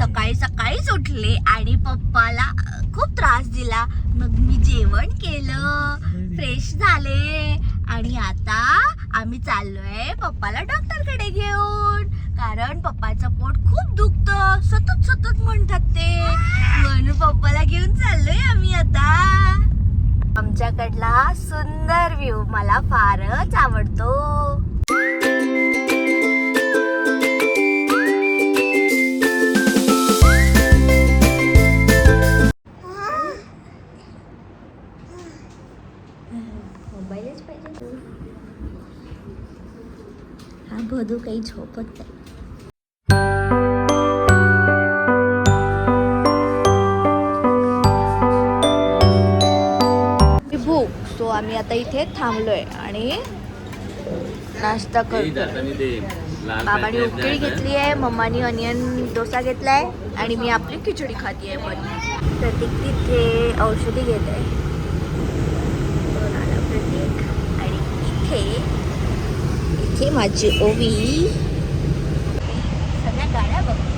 सकाळी सकाळीच उठले आणि पप्पाला खूप त्रास दिला. मग मी जेवण केलं, फ्रेश झाले आणि आता आम्ही चाललोय पप्पाला डॉक्टरकडे घेऊन. कारण पप्पाचं पोट खूप दुखतं, सतत सतत म्हणतात ते, म्हणून पप्पाला घेऊन चाललोय आम्ही आता. आमच्याकडला सुंदर व्ह्यू मला फारच आवडतो. मोबाईलच पाहिजे. हा भदू काही झोपत नाही. भूक सो आम्ही आता इथे थांबलोय आणि नाश्ता करतोय. बाबांनी उपीट घेतली आहे, मम्मानी अनियन डोसा घेतलाय आणि मी आपली खिचडी खाती आहे. पण प्रतीक तिथे औषधी घेत आहे प्रतीक. आणि इथे माझी ओवी सगळ्या गाड्या बघते.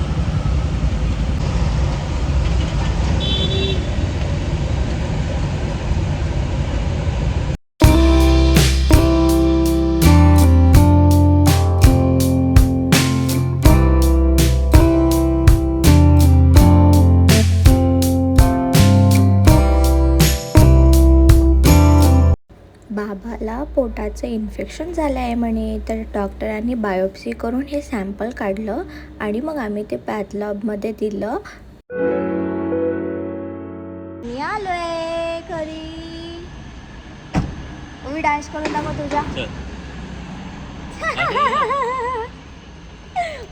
बाबाला पोटाचं इन्फेक्शन झालं आहे म्हणे, तर डॉक्टरांनी बायोप्सी करून हे सॅम्पल काढलं आणि मग आम्ही ते पॅथ लॅबमध्ये दिलं. मी आलोय घरी. ओवी डान्स करून दाखव तुझा.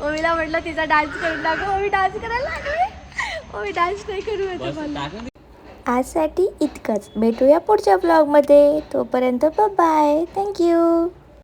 ओवीला म्हटलं तिचा डान्स करून दाखव. ओवी डान्स करायला लागली. ओवी डान्स नाही करू येत मला. आजसाठी इतकंच. भेटूया पुढच्या ब्लॉगमध्ये. तोपर्यंत बाय. थँक्यू.